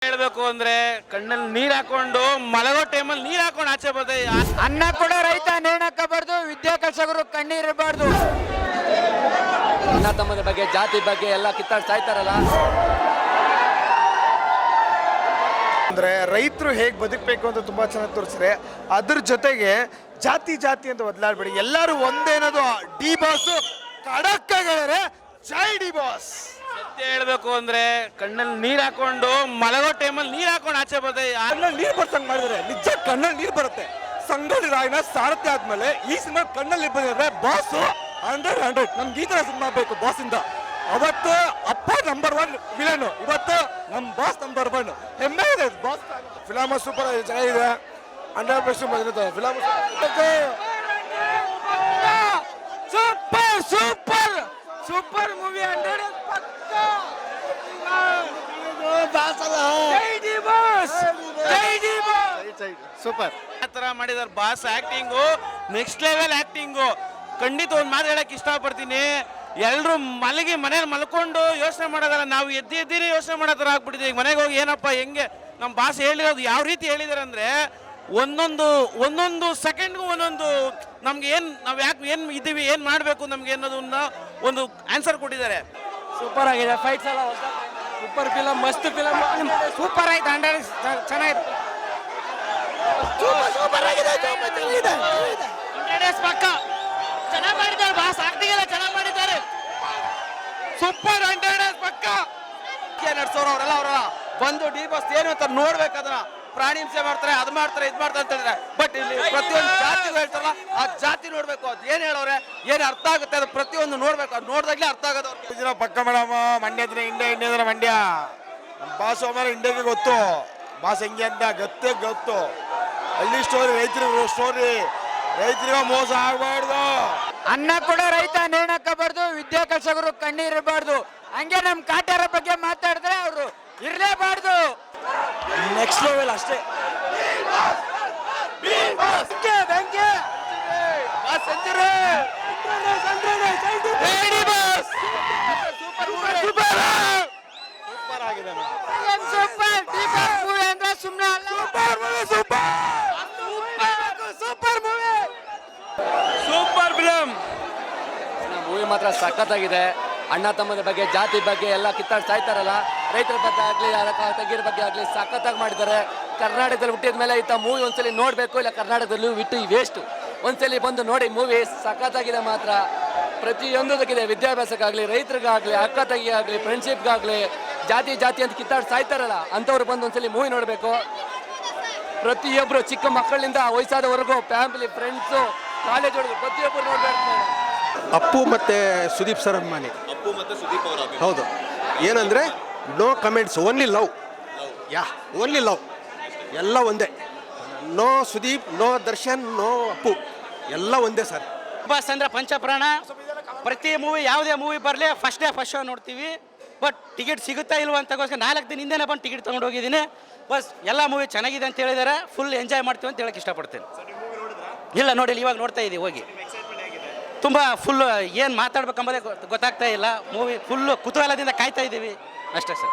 ಹೇಳ್ಬೇಕು ಅಂದ್ರೆ ಕಣ್ಣಲ್ಲಿ ನೀರ್ ಹಾಕೊಂಡು ಮಲಗೋ ಟೈಮಲ್ಲಿ ನೀರ್ ಹಾಕೊಂಡು ಆಚೆ ಬರ್ತದೆ. ಅನ್ನ ಕೂಡ ರೈತ ನೇಣಾಕಬಾರ್ದು, ವಿದ್ಯಾಕರ್ಷಕರು ಕಣ್ಣೀರಬಾರ್ದು. ಅಣ್ಣ ತಮ್ಮದ ಬಗ್ಗೆ, ಜಾತಿ ಬಗ್ಗೆ ಎಲ್ಲ ಕಿತ್ತಾಡ್ತಾ ಇರ್ತಾರಲ್ಲ. ಅಂದ್ರೆ ರೈತರು ಹೇಗೆ ಬದುಕಬೇಕು ಅಂತ ತುಂಬಾ ಚೆನ್ನಾಗಿ ತೋರಿಸ್ರೆ. ಅದ್ರ ಜೊತೆಗೆ ಜಾತಿ ಜಾತಿ ಅಂತ ಬದಲಾಡ್ಬೇಡಿ, ಎಲ್ಲರೂ ಒಂದೇನದು. ಡಿ ಬಾಸ್ ಖಡಕ್ ಹೇಳಿದ್ರೆ ಜೈ ಡಿ ಬಾಸ್. ಸತ್ಯ ಹೇಳ್ಬೇಕು ಅಂದ್ರೆ ಕಣ್ಣಲ್ಲಿ ನೀರ್ ಹಾಕೊಂಡು ಮಲಗೋ ಟೈಮಲ್ಲಿ ನೀರ್ ಹಾಕೊಂಡು ಆಚೆ ಬರ್ತದೆ. ಕಣ್ಣಲ್ಲಿ ನೀರು ಬರ್ತಂಗ್ ಮಾಡಿದ್ರೆ ನಿಜ ಕಣ್ಣಲ್ಲಿ ನೀರು ಬರುತ್ತೆ. ಸಂಗೊಳ್ಳಿ ರಾಯನ ಸಾರಥಿ ಆದ್ಮೇಲೆ ಈ ಸಿನಿಮಾ ಕಣ್ಣಲ್ಲಿ ಬಂದಿದ್ರೆ ಬಾಸ್ 100 ನಮ್ಗೆ ಈ ತರ ಸಿನಿಮಾ ಬೇಕು ಬಾಸ್ ಇಂದ. ಅವತ್ತು ಅಪ್ಪ ನಂಬರ್ 1 ವಿಲನ್, ಇವತ್ತು ನಮ್ ಬಾಸ್ ನಂಬರ್ 1. ಹೆಮ್ಮೆ ಇದೆ ಬಾಸ್. ಫಿಲಮ್ ಸೂಪರ್ ಚೆನ್ನಾಗಿದೆ, 100% ಬಂದಿರುತ್ತೆ film. Super super super movie. Super ಆ ತರ ಮಾಡಿದಾರೆ boss. Acting next level acting. ಖಂಡಿತ ಒಂದ್ ಮಾತು ಹೇಳಕ್ ಇಷ್ಟಪಡ್ತೀನಿ, ಎಲ್ರು ಮಲಗಿ ಮನೇಲಿ ಮಲ್ಕೊಂಡು ಯೋಚನೆ ಮಾಡೋದಲ್ಲ, ನಾವು ಎದ್ದಿನೇ ಯೋಚನೆ ಮಾಡೋ ಥರ ಆಗ್ಬಿಟ್ಟಿದೆ. ಮನೆಗೆ ಹೋಗಿ ಏನಪ್ಪ ಹೆಂಗೆ ನಮ್ಮ ಬಾಸ್ ಹೇಳಿರೋದು ಯಾವ ರೀತಿ ಹೇಳಿದಾರೆ ಅಂದ್ರೆ ಒಂದೊಂದು ಸೆಕೆಂಡ್ಗೂ ಒಂದೊಂದು ನಮ್ಗೆ ನಾವು ಯಾಕೆ ಏನು ಇದ್ದೀವಿ, ಏನು ಮಾಡಬೇಕು ನಮ್ಗೆ ಅನ್ನೋದನ್ನ ಒಂದು ಆನ್ಸರ್ ಕೊಟ್ಟಿದ್ದಾರೆ. ಸೂಪರ್ ಆಗಿದೆ, ಫೈಟ್ಸ್ ಎಲ್ಲ ಸೂಪರ್ ಫಿಲಮ್, ಮಸ್ತ್ ಫಿಲಮ್, ಸೂಪರ್ ಆಯ್ತು. 100 ಚೆನ್ನಾಗಿದೆ, ಸೂಪರ್ ಆಗಿದೆ, ಪಕ್ಕ ಚೆನ್ನಾಗಿ ಮಾಡಿದ್ದಾರೆ ಬಾಸ್. ಆಕ್ಟಿಂಗ್ ಎಲ್ಲ ಚೆನ್ನಾಗಿ ಮಾಡಿದ್ದಾರೆ, ಸೂಪರ್ 100 ಪಕ್ಕ. ನಡ್ಸೋರು ಅವರೆಲ್ಲ ಬಂದು ಡಿ ಬಾಸ್ ಏನು ಅಂತ ನೋಡ್ಬೇಕಾದ್ರ ಪ್ರಾಣಿ ಹಿಂಸೆ ಮಾಡ್ತಾರೆ, ಅದು ಮಾಡ್ತಾರೆ, ಇದು ಮಾಡ್ತಾರೆ ಅಂತ ಹೇಳಿದ್ರೆ. ಬಟ್ ಇಲ್ಲಿ ಪ್ರತಿಯೊಂದು ಜಾತಿ ಹೇಳ್ತಾರಲ್ಲ, ಆ ಜಾತಿ ನೋಡ್ಬೇಕು. ಅದು ಏನ್ ಹೇಳೋರೆ, ಏನ್ ಅರ್ಥ ಆಗುತ್ತೆ ಅದು ಪ್ರತಿಯೊಂದು ನೋಡ್ಬೇಕು. ಅದು ನೋಡಿದಾಗ್ಲೇ ಅರ್ಥ ಆಗೋದು ಅವ್ರಿಗೆ. ಪಕ್ಕ ಮೇಡಮ್, ಮಂಡ್ಯ ಹತ್ರ ಇಂಡಿಯಾ ಅಂದ್ರೆ ಮಂಡ್ಯ. ನಮ್ಮ ಬಾಸ್ ಆಮೇಲೆ ಇಂಡಿಯಾಗೆ ಗೊತ್ತು ಬಾಸ್ ಹೆಂಗೆ ಅಂತ ಗೊತ್ತು. ಹಳ್ಳಿ ಸ್ಟೋರಿ, ರೈತರಿಗೂ ಸ್ಟೋರಿ, ರೈತರಿಗೆ ಮೋಸ ಆಗಬಾರ್ದು. ಅನ್ನ ಕೂಡ ರೈತ ನೇಣಾಕಬಾರ್ದು, ವಿದ್ಯಾಕರ್ಷಕರು ಕಣ್ಣೀರಬಾರ್ದು. ಹಂಗೆ ನಮ್ ಕಾಟ್ಯಾರ ಬಗ್ಗೆ ಮಾತಾಡಿದ್ರೆ ಅವರು ಇರ್ಲೇಬಾರ್ದು. ನೆಕ್ಸ್ಟ್ ಲೆವೆಲ್ ಅಷ್ಟೇ. ಸೂಪರ್ ಆಗಿದೆ ಸುಮ್ಮನೆ ಅಲ್ಲ, super movie, super film. Movie ಮಾತ್ರ ಸಖತ್ತಾಗಿದೆ. ಅಣ್ಣ ತಮ್ಮದ ಬಗ್ಗೆ, ಜಾತಿ ಬಗ್ಗೆ ಎಲ್ಲ ಕಿತ್ತಾಡ್ತಾ ಇರ್ತಾರಲ್ಲ. ರೈತರ ಬಗ್ಗೆ ಆಗಲಿ, ತಗ್ಗಿರ ಬಗ್ಗೆ ಆಗಲಿ ಸಖತ್ತಾಗಿ ಮಾಡಿದ್ದಾರೆ. ಕರ್ನಾಟಕದಲ್ಲಿ ಹುಟ್ಟಿದ ಮೇಲೆ ಇಂಥ ಮೂವಿ ಒಂದ್ಸಲಿ ನೋಡಬೇಕು, ಇಲ್ಲ ಕರ್ನಾಟಕದಲ್ಲೂ ಬಿಟ್ಟು ಈ ವೇಸ್ಟು. ಒಂದ್ಸಲಿ ಬಂದು ನೋಡಿ, ಮೂವಿ ಸಖತ್ತಾಗಿದೆ ಮಾತ್ರ. ಪ್ರತಿಯೊಂದಕ್ಕಿದೆ, ವಿದ್ಯಾಭ್ಯಾಸಕ್ಕಾಗಲಿ, ರೈತರಿಗಾಗಲಿ, ಅಕ್ಕ ತಂಗಿಗಾಗಲಿ, ಫ್ರೆಂಡ್ಶಿಪ್ಗಾಗಲಿ. ಜಾತಿ ಜಾತಿ ಅಂತ ಕಿತ್ತಾಡ್ತಾ ಇರ್ತಾರಲ್ಲ, ಅಂಥವ್ರು ಬಂದು ಒಂದ್ಸಲಿ ಮೂವಿ ನೋಡಬೇಕು. ಪ್ರತಿಯೊಬ್ಬರು ಚಿಕ್ಕ ಮಕ್ಕಳಿಂದ ವಯಸ್ಸಾದವರೆಗೂ, ಫ್ಯಾಮಿಲಿ, ಫ್ರೆಂಡ್ಸು, ಕಾಲೇಜ್ ಹುಡುಗರು ಪ್ರತಿಯೊಬ್ಬರು ನೋಡಬೇಕು. ಅಪ್ಪು ಮತ್ತು ಸುದೀಪ್ ಸರ್ ಅಭಿಮಾನಿ. ಹೌದು, ಏನಂದರೆ no comments, only love. Only love, ಎಲ್ಲ ಒಂದೇ. No Sudeep, no Darshan, no Appu, ಎಲ್ಲ ಒಂದೇ ಸರ್. ಬಾಸ್ ಅಂದ್ರೆ ಪಂಚಪ್ರಾಣ. ಪ್ರತಿ ಮೂವಿ, ಯಾವುದೇ ಮೂವಿ ಬರಲಿ ಫಸ್ಟ್ ಶೋ ನೋಡ್ತೀವಿ. ಬಟ್ ಟಿಕೆಟ್ ಸಿಗುತ್ತಾ ಇಲ್ವ ಅಂತಗೋಸ್ಕರ 4 ದಿನ ಹಿಂದೆನೇ ಬಂದು ಟಿಕೆಟ್ ತೊಗೊಂಡು ಹೋಗಿದ್ದೀನಿ. ಬಸ್ ಎಲ್ಲ ಮೂವಿ ಚೆನ್ನಾಗಿದೆ ಅಂತ ಹೇಳಿದ್ದಾರೆ. ಫುಲ್ ಎಂಜಾಯ್ ಮಾಡ್ತೀವಿ ಅಂತ ಹೇಳಕ್ಕೆ ಇಷ್ಟಪಡ್ತೀನಿ. ಇಲ್ಲ ನೋಡಿಲ್ಲ, ಇವಾಗ ನೋಡ್ತಾ ಇದ್ದೀವಿ ಹೋಗಿ. ತುಂಬ ಫುಲ್ ಏನು ಮಾತಾಡ್ಬೇಕಂಬುದೇ ಗೊತ್ತಾಗ್ತಾ ಇಲ್ಲ. ಮೂವಿ ಫುಲ್ಲು ಕುತೂಹಲದಿಂದ ಕಾಯ್ತಾ ಇದ್ದೀವಿ ಅಷ್ಟೇ ಸರ್.